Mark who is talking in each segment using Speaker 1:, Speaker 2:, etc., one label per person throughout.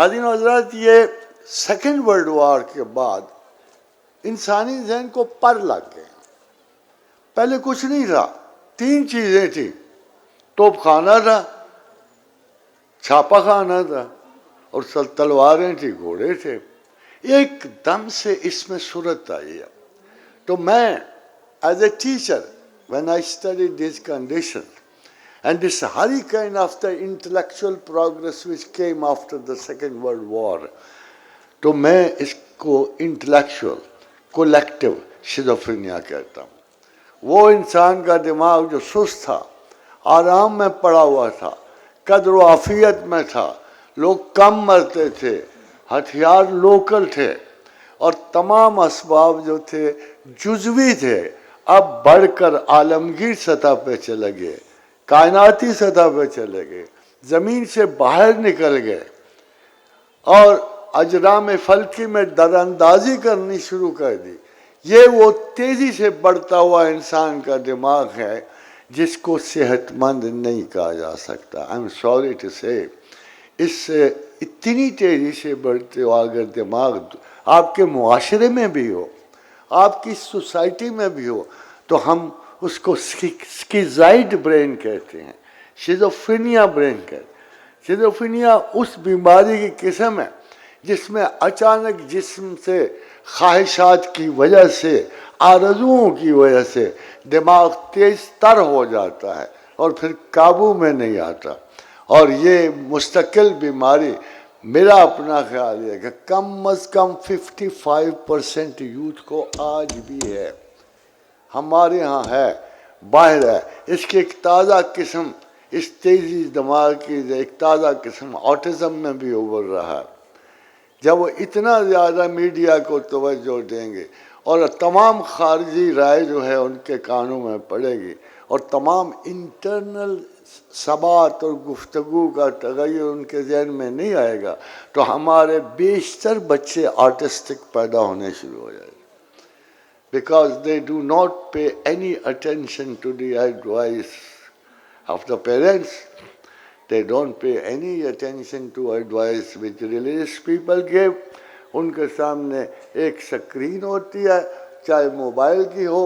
Speaker 1: ناظرین حضرات، یہ سیکنڈ ورلڈ وار کے بعد انسانی ذہن کو پر لگ گئے. پہلے کچھ نہیں تھا، تین چیزیں تھیں: توپ خانہ تھا، چھاپا خانہ تھا، اور تلواریں تھیں، گھوڑے تھے. ایک دم سے اس میں صورت آئی ہے. تو میں as a teacher when I studied these conditions and this hurricane of the intellectual progress which came after the Second World War, تو میں اس کو انٹلیکچوئل کولیکٹیو شیزوفرینیا کہتا ہوں. وہ انسان کا دماغ جو سست تھا، آرام میں پڑا ہوا تھا، قدر و عافیت میں تھا، لوگ کم مرتے تھے، ہتھیار لوکل تھے، اور تمام اسباب جو تھے جزوی تھے، اب بڑھ کر عالمگیر سطح پہ چلے گئے، کائناتی سطح پہ چلے گئے، زمین سے باہر نکل گئے اور اجرام فلکی میں در اندازی کرنی شروع کر دی. یہ وہ تیزی سے بڑھتا ہوا انسان کا دماغ ہے جس کو صحت مند نہیں کہا جا سکتا. آئی ایم سوری ٹو سے، اس سے اتنی تیزی سے بڑھتے ہوا اگر دماغ آپ کے معاشرے میں بھی ہو، آپ کی سوسائٹی میں بھی ہو، تو ہم اس کو سکیزائڈ برین کہتے ہیں، شیزوفرینیا برین کہتے ہیں. شیزوفرینیا اس بیماری کی قسم ہے جس میں اچانک جسم سے خواہشات کی وجہ سے، آرزوؤں کی وجہ سے دماغ تیز تر ہو جاتا ہے اور پھر قابو میں نہیں آتا. اور یہ مستقل بیماری، میرا اپنا خیال ہے کہ کم از کم 55% یوتھ کو آج بھی ہے. ہمارے ہاں ہے، باہر ہے. اس کی ایک تازہ قسم، اس تیزی دماغ کی ایک تازہ قسم آٹزم میں بھی ابھر رہا ہے. جب وہ اتنا زیادہ میڈیا کو توجہ دیں گے اور تمام خارجی رائے جو ہے ان کے کانوں میں پڑے گی اور تمام انٹرنل ثبات اور گفتگو کا تغیر ان کے ذہن میں نہیں آئے گا، تو ہمارے بیشتر بچے آرٹسٹک پیدا ہونے شروع ہو جائیں گے. Because they do not pay any attention to the advice of the parents. They don't pay any attention to advice which religious people give. ان کے سامنے ایک سکرین ہوتی ہے، چاہے موبائل کی ہو،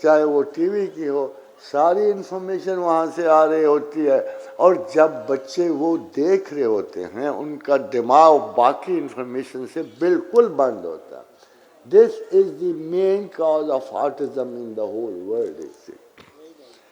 Speaker 1: چاہے وہ ٹی وی کی ہو، ساری انفارمیشن وہاں سے آ رہی ہوتی ہے. اور جب بچے وہ دیکھ رہے ہوتے ہیں، ان کا دماغ باقی انفارمیشن سے بالکل بند ہوتا ہے. This is the main cause of autism in the whole world.